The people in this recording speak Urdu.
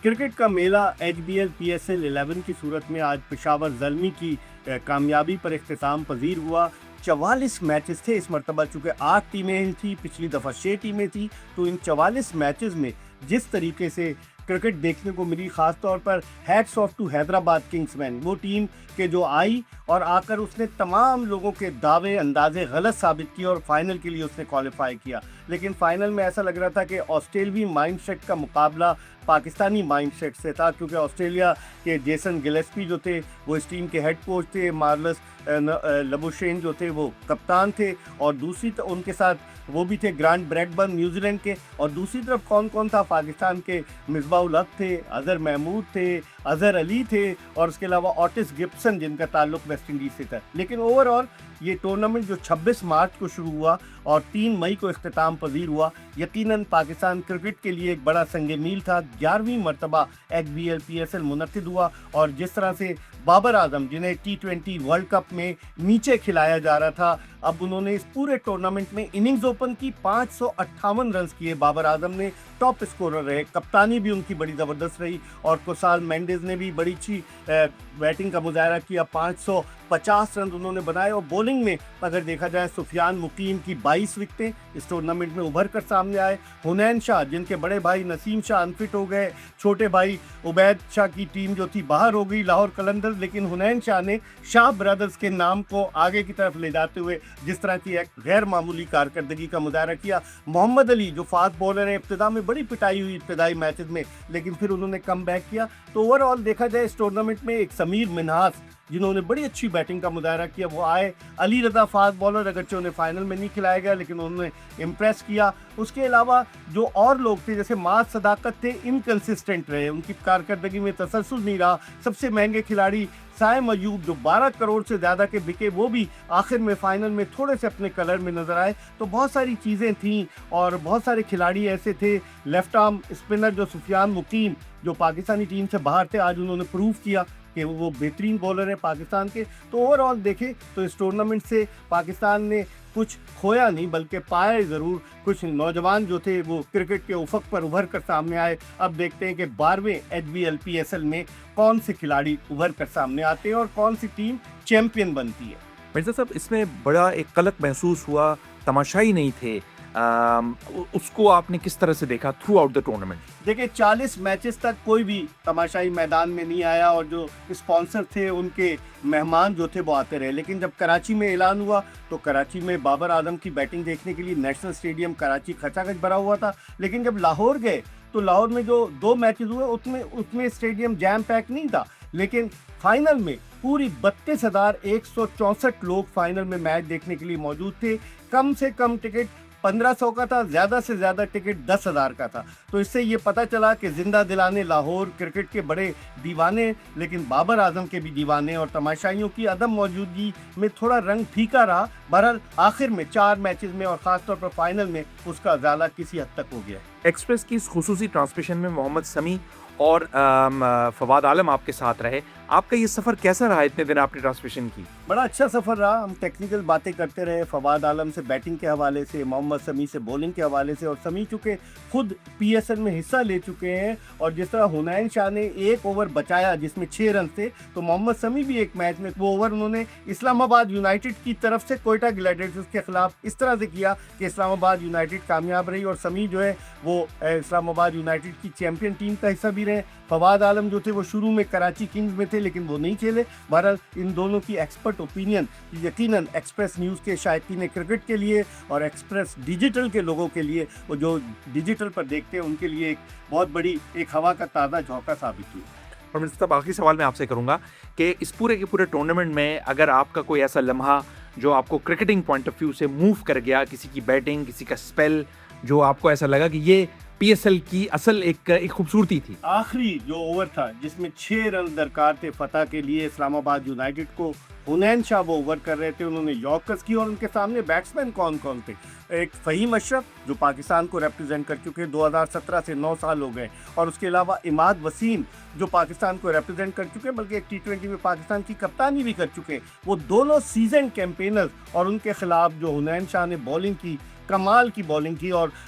کرکٹ کا میلہ H B L P S L 11 کی صورت میں آج پشاور زلمی کی کامیابی پر اختتام پذیر ہوا۔ 44 میچز تھے اس مرتبہ، چونکہ 8 ٹیمیں تھیں، پچھلی دفعہ 6 ٹیمیں تھیں، تو ان 44 میچز میں جس طریقے سے کرکٹ دیکھنے کو ملی، خاص طور پر hats off to Hyderabad kingsmen, وہ ٹیم کہ جو آئی اور آ کر اس نے تمام لوگوں کے دعوے اندازے غلط ثابت کیے اور فائنل کے لیے اس نے کوالیفائی کیا۔ لیکن فائنل میں ایسا لگ رہا تھا کہ آسٹریلوی مائنڈ سیٹ کا مقابلہ پاکستانی مائنڈ سیٹ سے تھا، کیونکہ آسٹریلیا کے جیسن گلیسپی جو تھے وہ اس ٹیم کے ہیڈ کوچ تھے، مارلس لبوشین جو تھے وہ کپتان تھے، اور دوسری ان کے ساتھ وہ بھی تھے گرانٹ بریڈبرن نیوزی لینڈ کے، اور دوسری طرف کون تھا؟ پاکستان کے مصباح الحق تھے، اظہر محمود تھے، اظہر علی تھے، اور اس کے علاوہ اوٹس گبسن جن کا تعلق ویسٹ انڈیز سے تھا۔ لیکن اوور آل یہ ٹورنامنٹ جو 26 مارچ کو شروع ہوا اور 3 مئی کو اختتام پذیر ہوا، یقیناً پاکستان کرکٹ کے لیے ایک بڑا سنگ میل تھا۔ 11ویں مرتبہ H B L P S L منعقد ہوا، اور جس طرح سے بابر اعظم جنہیں T20 ورلڈ کپ میں نیچے کھلایا جا رہا تھا، اب انہوں نے اس پورے ٹورنامنٹ میں اننگز اوپن کی، 558 رنز کیے بابر اعظم نے، ٹاپ اسکورر رہے، کپتانی بھی ان کی بڑی زبردست رہی، اور کوسال مینڈیز نے بھی بڑی اچھی بیٹنگ کا مظاہرہ کیا، 550 رن انہوں نے بنائے۔ اور بولنگ میں اگر دیکھا جائے، سفیان مقیم کی 22 وکٹیں اس ٹورنامنٹ میں ابھر کر سامنے آئے۔ حنین شاہ جن کے بڑے بھائی نسیم شاہ انفٹ ہو گئے، چھوٹے بھائی عبید شاہ کی ٹیم جو تھی باہر ہو گئی، لاہور قلندرز، لیکن حنین شاہ نے شاہ برادرز کے نام کو آگے کی طرف لے جاتے ہوئے جس طرح کی ایک غیر معمولی کارکردگی کا مظاہرہ کیا۔ محمد علی جو فاسٹ بولر ہیں، ابتدا میں بڑی پٹائی ہوئی ابتدائی میچز میں، لیکن پھر انہوں نے کم بیک کیا۔ تو اوور آل دیکھا جائے اس ٹورنامنٹ میں ایک سمیر منہاس جنہوں نے بڑی اچھی بیٹنگ کا مظاہرہ کیا، وہ آئے۔ علی رضا فاسٹ بولر، اگرچہ انہیں فائنل میں نہیں کھلایا گیا لیکن انہوں نے امپریس کیا۔ اس کے علاوہ جو اور لوگ تھے جیسے معاذ صداقت تھے، انکنسسٹنٹ رہے، ان کی کارکردگی میں تسلسل نہیں رہا۔ سب سے مہنگے کھلاڑی سائم ایوب جو 12 کروڑ سے زیادہ کے بکے، وہ بھی آخر میں فائنل میں تھوڑے سے اپنے کلر میں نظر آئے۔ تو بہت ساری چیزیں تھیں اور بہت سارے کھلاڑی ایسے تھے۔ لیفٹ آرم اسپنر جو سفیان مقیم جو پاکستانی ٹیم سے باہر تھے، آج انہوں نے پروف کیا کہ وہ بہترین بولر ہیں پاکستان کے۔ تو اوور آل دیکھیں تو اس ٹورنامنٹ سے پاکستان نے کچھ کھویا نہیں بلکہ پائے ضرور۔ کچھ نوجوان جو تھے وہ کرکٹ کے افق پر ابھر کر سامنے آئے۔ اب دیکھتے ہیں کہ 12ویں H B L P S L میں کون سے کھلاڑی ابھر کر سامنے آتے ہیں اور کون سی ٹیم چیمپئن بنتی ہے۔ مرزا صاحب، اس میں بڑا ایک قلق محسوس ہوا، تماشائی نہیں تھے، اس کو آپ نے کس طرح سے دیکھا تھرو آؤٹ دا ٹورنامنٹ؟ دیکھیں 40 میچز تک کوئی بھی تماشائی میدان میں نہیں آیا، اور جو اسپانسر تھے ان کے مہمان جو تھے وہ آتے رہے، لیکن جب کراچی میں اعلان ہوا تو کراچی میں بابر اعظم کی بیٹنگ دیکھنے کے لیے نیشنل اسٹیڈیم کراچی کھچا کھچ بھرا ہوا تھا۔ لیکن جب لاہور گئے تو لاہور میں جو 2 میچز ہوئے اس میں اسٹیڈیم جیم پیک نہیں تھا، لیکن فائنل میں پوری 32,164 لوگ فائنل میں میچ دیکھنے کے لیے موجود تھے۔ کم سے کم ٹکٹ 1500 کا تھا، زیادہ سے زیادہ ٹکٹ 10,000 کا تھا۔ تو اس سے یہ پتہ چلا کہ زندہ دلانے لاہور کرکٹ کے بڑے دیوانے، لیکن بابر اعظم کے بھی دیوانے، اور تماشائیوں کی عدم موجودگی میں تھوڑا رنگ پھیکا رہا۔ بہرحال آخر میں 4 میچز میں اور خاص طور پر فائنل میں اس کا ازالہ کسی حد تک ہو گیا۔ ایکسپریس کی اس خصوصی ٹرانسمیشن میں محمد سمیع اور فواد عالم آپ کے ساتھ رہے۔ آپ کا یہ سفر کیسا رہا؟ اتنے دن آپ نے ٹرانسمیشن کی۔ بڑا اچھا سفر رہا، ہم ٹیکنیکل باتیں کرتے رہے، فواد عالم سے بیٹنگ کے حوالے سے، محمد سمیع سے بولنگ کے حوالے سے، اور سمیع چونکہ خود پی ایس ایل میں حصہ لے چکے ہیں، اور جس طرح حنین شاہ نے 1 اوور بچایا جس میں 6 رن تھے، تو محمد سمیع بھی ایک میچ میں وہ اوور انہوں نے اسلام آباد یونائٹڈ کی طرف سے کوئٹہ گلیڈیٹرز کے خلاف اس طرح سے کیا کہ اسلام آباد یونائٹڈ کامیاب رہی، اور سمیع جو ہے وہ اسلام آباد یونائٹڈ کی چیمپئن ٹیم کا حصہ بھی رہے۔ فواد عالم جو تھے وہ شروع میں کراچی کنگز میں تھے لیکن وہ نہیں کھیلے۔ بہرحال ان دونوں کی ایکسپرٹ اوپینین یقیناً ایکسپریس نیوز کے شائقین کرکٹ کے لیے اور ایکسپریس ڈیجیٹل کے لوگوں کے لیے، وہ جو ڈیجیٹل پر دیکھتے ہیں، ان کے لیے ایک بہت بڑی ایک ہوا کا تازہ جھونکا ثابت ہوئی۔ اور مرزا صاحب، آخری سوال میں آپ سے کروں گا کہ اس پورے کے پورے ٹورنامنٹ میں اگر آپ کا کوئی ایسا لمحہ جو آپ کو کرکٹنگ پوائنٹ آف ویو سے موو کر گیا، کسی کی بیٹنگ، کسی کا اسپیل، جو آپ کو ایسا لگا کہ یہ پی ایس ایل کی اصل ایک خوبصورتی تھی؟ آخری جو اوور تھا جس میں 6 رن درکار تھے فتح کے لیے اسلام آباد یونائٹڈ کو، حنین شاہ وہ اوور کر رہے تھے، انہوں نے یارکرز کی، اور ان کے سامنے بیٹسمین کون تھے؟ ایک فہیم اشرف جو پاکستان کو ریپرزینٹ کر چکے 2017 سے 9 سال ہو گئے، اور اس کے علاوہ عماد وسیم جو پاکستان کو ریپرزینٹ کر چکے، بلکہ ایک T20 میں پاکستان کی کپتانی بھی کر چکے، وہ دونوں سیزن کیمپینرز، اور ان کے خلاف جو حنین شاہ نے بولنگ کی، کمال کی بولنگ کی، اور